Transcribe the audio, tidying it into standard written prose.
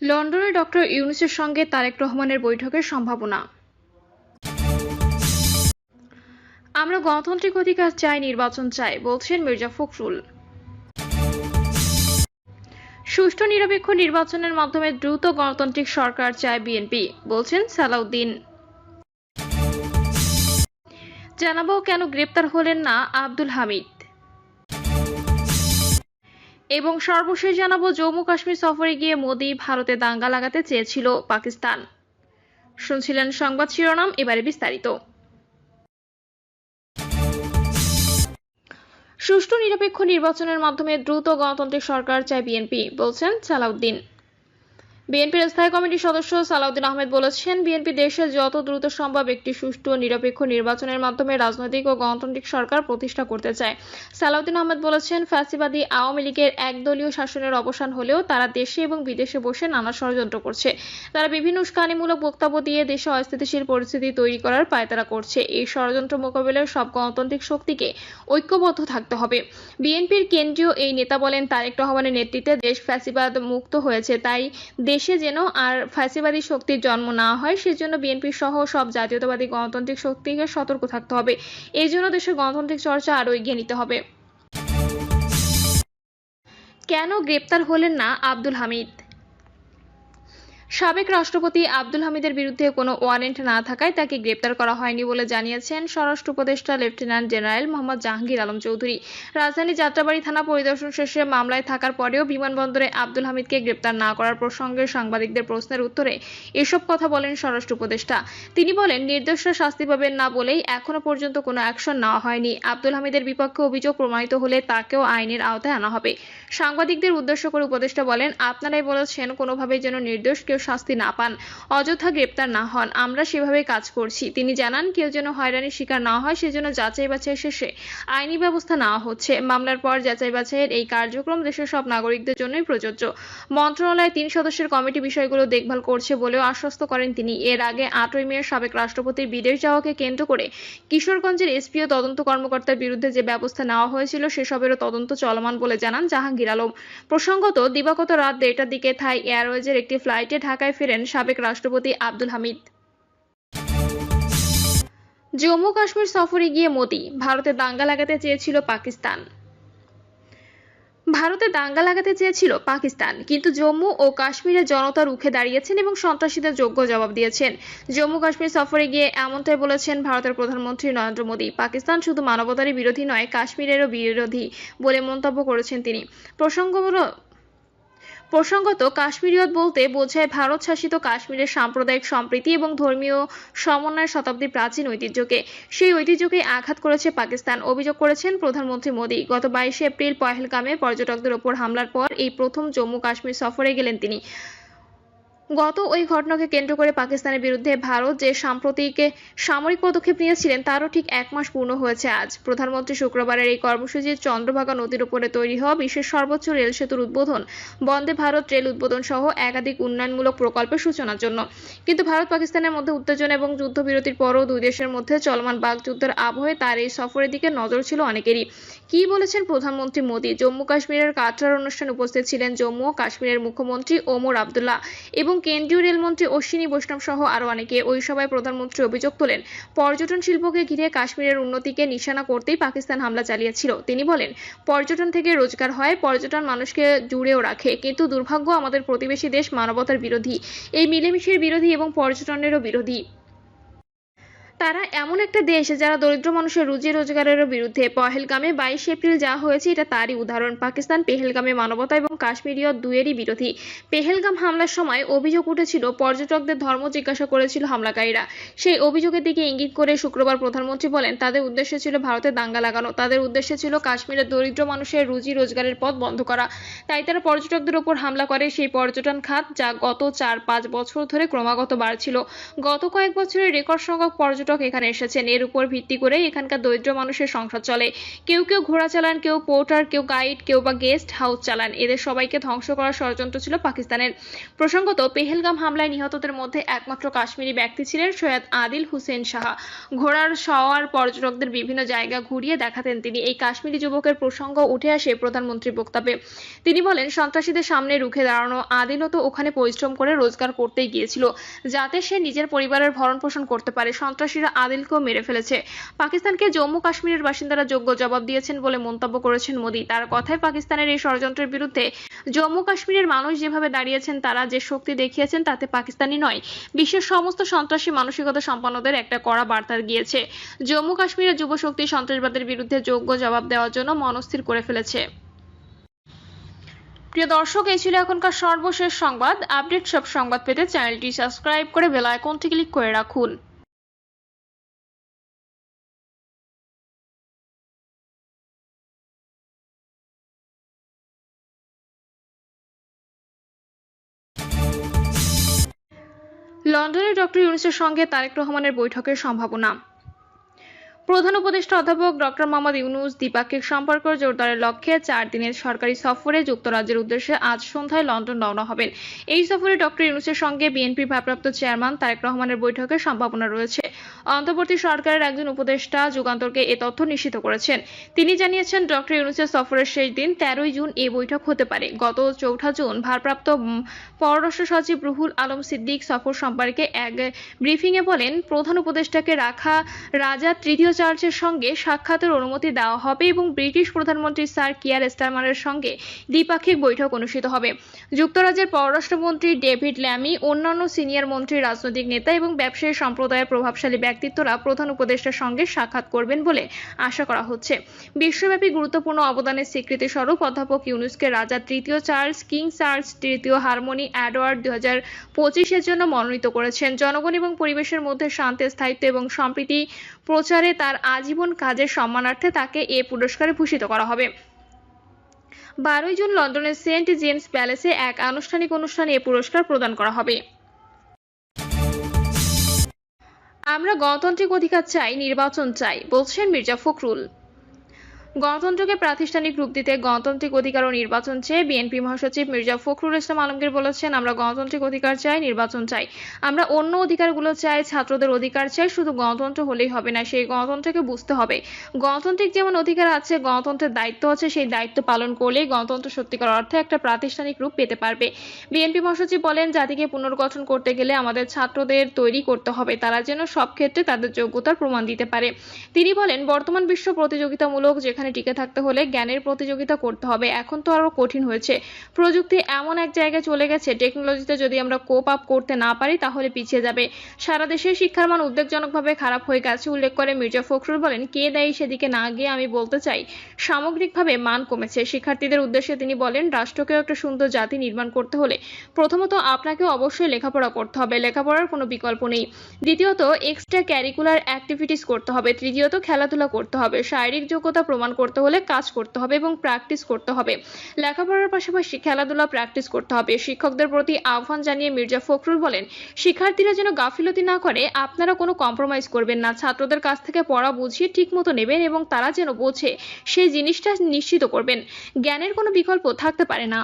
লন্ডনে ডক্টর ইউনূসের সঙ্গে তারেক রহমানের বৈঠকের সম্ভাবনা। আমরা গণতান্ত্রিক অধিকার চাই, নির্বাচন চাই, বলছেন মির্জা ফখরুল। সুষ্ঠু নিরপেক্ষ নির্বাচনের মাধ্যমে দ্রুত গণতান্ত্রিক সরকার চায় বিএনপি, বলছেন সালাউদ্দিন। জানাবো কেন গ্রেপ্তার হলেন না আব্দুল হামিদ, এবং সর্বশেষ জানাবো জম্মু কাশ্মীর সফরে গিয়ে মোদি ভারতে দাঙ্গা লাগাতে চেয়েছিল পাকিস্তান। শুনছিলেন সংবাদ শিরোনাম, এবারে বিস্তারিত। সুষ্ঠু নিরপেক্ষ নির্বাচনের মাধ্যমে দ্রুত গণতান্ত্রিক সরকার চায় বিএনপি, বলছেন সালাউদ্দিন। বিএনপির স্থায়ী কমিটির সদস্য সালাউদ্দিন আহমেদ বলেছেন, বিএনপি দেশে যত দ্রুত সম্ভব একটি সুষ্ঠু ও নিরপেক্ষ নির্বাচনের মাধ্যমে রাজনৈতিক ও গণতান্ত্রিক সরকার প্রতিষ্ঠা করতে চায়। সালাউদ্দিন আহমেদ বলেছেন, ফ্যাসিবাদী আওয়ামী লীগের একদলীয় শাসনের অবসান হলেও তারা দেশে এবং বিদেশে বসে নানা ষড়যন্ত্র করছে। তারা বিভিন্ন উস্কানিমূলক বক্তব্য দিয়ে দেশে অস্থিতিশীল পরিস্থিতি তৈরি করার পায়তারা করছে। এই ষড়যন্ত্র মোকাবিলায় সব গণতান্ত্রিক শক্তিকে ঐক্যবদ্ধ থাকতে হবে। বিএনপির কেন্দ্রীয় এই নেতা বলেন, তারেক রহমানের নেতৃত্বে দেশ ফ্যাসিবাদ মুক্ত হয়েছে, তাই দেশে যেন আর ফ্যাসিবাদী শক্তির জন্ম না হয় সেজন্য বিএনপি সহ সব জাতীয়তাবাদী গণতান্ত্রিক শক্তিকে সতর্ক থাকতে হবে। এই জন্য দেশের গণতান্ত্রিক চর্চা আরও এগিয়ে নিতে হবে। কেন গ্রেপ্তার হলেন না আব্দুল হামিদ? সাবেক রাষ্ট্রপতি আব্দুল হামিদের বিরুদ্ধে কোনো ওয়ারেন্ট না থাকায় তাকে গ্রেপ্তার করা হয়নি বলে জানিয়েছেন স্বরাষ্ট্র উপদেষ্টা লেফটেন্যান্ট জেনারেল মোহাম্মদ জাহাঙ্গীর আলম চৌধুরী। রাজধানী যাত্রাবাড়ী থানা পরিদর্শন শেষে মামলায় থাকার পরেও বিমানবন্দরে আব্দুল হামিদকে গ্রেপ্তার না করার প্রসঙ্গে সাংবাদিকদের প্রশ্নের উত্তরে এসব কথা বলেন স্বরাষ্ট্র উপদেষ্টা। তিনি বলেন, নির্দোষরা শাস্তি পাবেন না বলেই এখনো পর্যন্ত কোনো অ্যাকশন নেওয়া হয়নি। আব্দুল হামিদের বিপক্ষে অভিযোগ প্রমাণিত হলে তাকেও আইনের আওতায় আনা হবে। সাংবাদিকদের উদ্দেশ্য করে উপদেষ্টা বলেন, আপনারাই বলেছেন কোনোভাবেই যেন নির্দোষ কেউ শাস্তি না পান, অযথা গ্রেপ্তার না হন। আমরা সেভাবেই কাজ করছি। তিনি জানান, কেউ যেন হয়রানির শিকার না হয় সেজন্য যাচাই বাছাই শেষে আইনি ব্যবস্থা নেওয়া হচ্ছে। মামলার পর যাচাই বাছাইয়ের এই কার্যক্রম দেশের সব নাগরিকদের জন্যই প্রযোজ্য। মন্ত্রণালয়ের 3 সদস্যের কমিটি বিষয়গুলো দেখভাল করছে বলেও আশ্বস্ত করেন তিনি। এর আগে 8ই মে সাবেক রাষ্ট্রপতির বিদেশ যাওয়াকে কেন্দ্র করে কিশোরগঞ্জের এসপি ও তদন্ত কর্মকর্তার বিরুদ্ধে যে ব্যবস্থা নেওয়া হয়েছিল সেসবেরও তদন্ত চলমান বলে জানান জাহাঙ্গীর আলম। প্রসঙ্গত, দিবাগত রাত 1টার দিকে থাই এয়ারওয়েজের একটি ফ্লাইটে ঢাকায় ফেরেন সাবেক রাষ্ট্রপতি আব্দুল হামিদ। জম্মু কাশ্মীর সফরে গিয়ে মোদি ভারতে দাঙ্গা লাগাতে চেয়েছিল পাকিস্তান। ভারতে দাঙ্গা লাগাতে চেয়েছিল পাকিস্তান, কিন্তু জম্মু ও কাশ্মীরের জনতা রুখে দাঁড়িয়েছেন এবং সন্ত্রাসীদের যোগ্য জবাব দিয়েছেন। জম্মু কাশ্মীর সফরে গিয়ে এমনটাই বলেছেন ভারতের প্রধানমন্ত্রী নরেন্দ্র মোদী। পাকিস্তান শুধু মানবতারই বিরোধী নয়, কাশ্মীরেরও বিরোধী বলে মন্তব্য করেছেন তিনি। প্রসঙ্গত, কাশ্মীরিয়ত বলতে বোঝায় ভারত শাসিত কাশ্মীরের সাম্প্রদায়িক সম্প্রীতি এবং ধর্মীয় সমন্বয়ের শতাব্দী প্রাচীন ঐতিহ্যকে। সেই ঐতিহ্যকে আঘাত করেছে পাকিস্তান, অভিযোগ করেছেন প্রধানমন্ত্রী মোদী। গত 22শে এপ্রিল পহেলগামে পর্যটকদের ওপর হামলার পর এই প্রথম জম্মু কাশ্মীর সফরে গেলেন তিনি। গত ওই ঘটনাকে কেন্দ্র করে পাকিস্তানের বিরুদ্ধে ভারত যে সাম্প্রতিক সামরিক পদক্ষেপ নিয়েছিলেন তারও ঠিক 1 মাস পূর্ণ হয়েছে আজ। প্রধানমন্ত্রী শুক্রবারের এই কর্মসূচি চন্দ্রভাগা নদীর উপরে তৈরি হওয়া বিশ্বের সর্বোচ্চ রেল সেতুর উদ্বোধন, বন্দে ভারত রেল উদ্বোধন সহ একাধিক উন্নয়নমূলক প্রকল্পের সূচনার জন্য। কিন্তু ভারত পাকিস্তানের মধ্যে উত্তেজনা এবং যুদ্ধবিরতির পরও দুই দেশের মধ্যে চলমান বাকযুদ্ধের আবহে তার এই সফরের দিকে নজর ছিল অনেকেরই। কি বলেছেন প্রধানমন্ত্রী মোদী? জম্মু কাশ্মীরের কাটরার অনুষ্ঠানে উপস্থিত ছিলেন জম্মু ও কাশ্মীরের মুখ্যমন্ত্রী ওমর আবদুল্লাহ এবং কেন্দ্রীয় রেলমন্ত্রী অশ্বিনী বৈষ্ণব সহ আরও অনেকে। ওই সভায় প্রধানমন্ত্রী অভিযোগ তোলেন, পর্যটন শিল্পকে ঘিরে কাশ্মীরের উন্নতিকে নিশানা করতেই পাকিস্তান হামলা চালিয়েছিল। তিনি বলেন, পর্যটন থেকে রোজগার হয়, পর্যটন মানুষকে জুড়েও রাখে, কিন্তু দুর্ভাগ্য আমাদের প্রতিবেশী দেশ মানবতার বিরোধী, এই মিলেমিশের বিরোধী এবং পর্যটনেরও বিরোধী। তারা এমন একটা দেশ যারা দরিদ্র মানুষের রুজি রোজগারের বিরুদ্ধে। পহেলগামে 22 এপ্রিল যা হয়েছে এটা তারই উদাহরণ। পাকিস্তান পেহেলগামে মানবতা এবং কাশ্মীরীয় দুয়েরই বিরোধী। পেহেলগাম হামলার সময় অভিযোগ উঠেছিল পর্যটকদের ধর্ম জিজ্ঞাসা করেছিল হামলাকারীরা। সেই অভিযোগের দিকে ইঙ্গিত করে শুক্রবার প্রধানমন্ত্রী বলেন, তাদের উদ্দেশ্য ছিল ভারতে দাঙ্গা লাগানো, তাদের উদ্দেশ্য ছিল কাশ্মীরের দরিদ্র মানুষের রুজি রোজগারের পথ বন্ধ করা। তাই তারা পর্যটকদের ওপর হামলা করে। সেই পর্যটন খাত যা গত 4-5 বছর ধরে ক্রমাগত বাড়ছিল। গত কয়েক বছরে রেকর্ড সংখ্যক পর্যটক পর্যটক এখানে এসেছেন। এর উপর ভিত্তি করে এখানকার দরিদ্র মানুষের সংসার চলে। কেউ কেউ ঘোড়া চালান, কেউ পোর্টার, কেউ গাইড, কেউ বা গেস্ট হাউস চালান। এদের সবাইকে ধ্বংস করার ষড়যন্ত্র ছিল পাকিস্তানের। প্রসঙ্গত, পেহেলগাম হামলায় নিহতদের মধ্যে একমাত্র কাশ্মীরি ব্যক্তি ছিলেন সৈয়দ আদিল হুসেন সাহা। ঘোড়ার সওয়ার পর্যটকদের বিভিন্ন জায়গা ঘুরিয়ে দেখাতেন তিনি। এই কাশ্মীরি যুবকের প্রসঙ্গ উঠে আসে প্রধানমন্ত্রীর বক্তব্যে। তিনি বলেন, সন্ত্রাসীদের সামনে রুখে দাঁড়ানো আদিলও তো ওখানে পরিশ্রম করে রোজগার করতেই গিয়েছিল, যাতে সে নিজের পরিবারের ভরণ পোষণ করতে পারে। সন্ত্রাসীরা আদিলকেও মেরে ফেলেছে। পাকিস্তানকে জম্মু কাশ্মীরের বাসিন্দারা যোগ্য জবাব দিয়েছেন বলে মন্তব্য করেছেন মোদী। তার কথায়, পাকিস্তানের এই ষড়যন্ত্রের বিরুদ্ধে জম্মু কাশ্মীরের মানুষ যেভাবে দাঁড়িয়েছেন, তারা যে শক্তি দেখিয়েছেন, তাতে পাকিস্তানি নয়, বিশ্বের সমস্ত সন্ত্রাসী মানসিকতা সম্পন্নদের একটা কড়া বার্তা গিয়েছে। জম্মু কাশ্মীরের যুবশক্তি সন্ত্রাসবাদের বিরুদ্ধে যোগ্য জবাব দেওয়ার জন্য মনস্থির করে ফেলেছে। প্রিয় দর্শক, এই ছিল এখনকার সর্বশেষ সংবাদ। আপডেট সব সংবাদ পেতে চ্যানেলটি সাবস্ক্রাইব করে বেল আইকনটি ক্লিক করে রাখুন। লন্ডনে ডক্টর ইউনূসের সঙ্গে তারেক রহমানের বৈঠকের সম্ভাবনা। প্রধান উপদেষ্টা অধ্যাপক ডক্টর মোহাম্মদ ইউনূস দ্বিপাক্ষিক সম্পর্ক জোরদারের লক্ষ্যে 4 দিনের সরকারি সফরে যুক্তরাজ্যের উদ্দেশ্যে আজ সন্ধ্যায় লন্ডন রওনা হবেন। এই সফরে ডক্টর ইউনূসের সঙ্গে বিএনপির ভারপ্রাপ্ত চেয়ারম্যান তারেক রহমানের বৈঠকের সম্ভাবনা রয়েছে। অন্তর্বর্তী সরকারের একজন উপদেষ্টা যুগান্তরকে এ তথ্য নিশ্চিত করেছেন। তিনি জানিয়েছেন, ডক্টর ইউনূসের সফরের শেষ দিন 13ই জুন এই বৈঠক হতে পারে। গত 4 জুন ভারপ্রাপ্ত পররাষ্ট্র সচিব রুহুল আলম সিদ্দিক সফর সম্পর্কে এক ব্রিফিংয়ে বলেন, প্রধান উপদেষ্টাকে রাখা রাজা তৃতীয় চার্লসের সঙ্গে সাক্ষাতের অনুমতি দেওয়া হবে এবং ব্রিটিশ প্রধানমন্ত্রী স্যার কিয়ার স্টারমারের সঙ্গে দ্বিপাক্ষিক বৈঠক অনুষ্ঠিত হবে। যুক্তরাজ্যের পররাষ্ট্রমন্ত্রী ডেভিড ল্যামি, অন্যান্য সিনিয়র মন্ত্রী, রাজনৈতিক নেতা এবং ব্যবসায়ী সম্প্রদায়ের প্রভাবশালী ব্যক্তিত্বরা প্রধান উপদেষ্টার সঙ্গে সাক্ষাৎ করবেন বলে আশা করা হচ্ছে। বিশ্বব্যাপী গুরুত্বপূর্ণ অবদানের স্বীকৃতি স্বরূপ অধ্যাপক ইউনূসকে রাজা তৃতীয় চার্লস, কিং চার্লস তৃতীয় হারমোনি এডওয়ার্ড 2025-এর জন্য মনোনীত করেছেন। জনগণ এবং পরিবেশের মধ্যে শান্তি, স্থায়িত্ব এবং সম্প্রীতি প্রচারে তার আজীবন কাজের সম্মানার্থে তাকে এ পুরস্কারে ভূষিত করা হবে। 12ই জুন লন্ডনের সেন্ট জেমস প্যালেসে এক আনুষ্ঠানিক অনুষ্ঠানে এ পুরস্কার প্রদান করা হবে। আমরা গণতান্ত্রিক অধিকার চাই, নির্বাচন চাই, বলছেন মির্জা ফখরুল। গণতন্ত্রকে প্রাতিষ্ঠানিক রূপ দিতে গণতান্ত্রিক অধিকার ও নির্বাচন চেয়ে বিএনপি মহাসচিব মির্জা ফখরুল ইসলাম আলমগীর বলেছেন, আমরা গণতান্ত্রিক অধিকার চাই, নির্বাচন চাই, আমরা অন্য অধিকারগুলো চাই, ছাত্রদের অধিকার চাই। শুধু গণতন্ত্র হলেই হবে না, সেই গণতন্ত্রকে বুঝতে হবে। গণতান্ত্রিক যেমন অধিকার আছে, গণতন্ত্রের দায়িত্ব আছে। সেই দায়িত্ব পালন করলেই গণতন্ত্র সত্যিকার অর্থে একটা প্রাতিষ্ঠানিক রূপ পেতে পারবে। বিএনপি মহাসচিব বলেন, জাতিকে পুনর্গঠন করতে গেলে আমাদের ছাত্রদের তৈরি করতে হবে, তারা যেন সব ক্ষেত্রে তাদের যোগ্যতার প্রমাণ দিতে পারে। তিনি বলেন, বর্তমান বিশ্ব প্রতিযোগিতামূলক, যেখানে টিকে থাকতে হলে জ্ঞানের প্রতিযোগিতা করতে হবে। এখন তো আরো কঠিন হয়েছে। প্রযুক্তি এমন এক জায়গায় চলে গেছে, টেকনোলজিতে যদি আমরা কোপ আপ করতে না পারি তাহলে পিছিয়ে যাবে। সারা দেশে শিক্ষার মান উদ্বেগজনকভাবে খারাপ হয়ে গেছে উল্লেখ করে মির্জা ফখরুল বলেন, কে দায়ী সেদিকে না গিয়ে আমি বলতে চাই, সামগ্রিকভাবে মান কমেছে। শিক্ষার্থীদের উদ্দেশ্যে তিনি বলেন, রাষ্ট্রকেও একটা সুন্দর জাতি নির্মাণ করতে হলে প্রথমত আপনাকেও অবশ্যই লেখাপড়া করতে হবে, লেখাপড়ার কোনো বিকল্প নেই। দ্বিতীয়ত এক্সট্রা ক্যারিকুলার অ্যাক্টিভিটিস করতে হবে। তৃতীয়ত খেলাধুলা করতে হবে। শারীরিক যোগ্যতা প্রমাণ করতে হলে কাজ করতে হবে এবং প্র্যাকটিস করতে হবে। লেখাপড়ার পাশাপাশি খেলাধুলা প্র্যাকটিস করতে হবে। শিক্ষকদের প্রতি আহ্বান জানিয়ে মির্জা ফখরুল বলেন, শিক্ষার্থীরা যেন গাফিলতি না করে, আপনারা কোনো কম্প্রোমাইজ করবেন না। ছাত্রদের কাছ থেকে পড়া বুঝিয়ে ঠিকমতো নেবেন এবং তারা যেন বোঝে সেই জিনিসটা নিশ্চিত করবেন। জ্ঞানের কোনো বিকল্প থাকতে পারে না।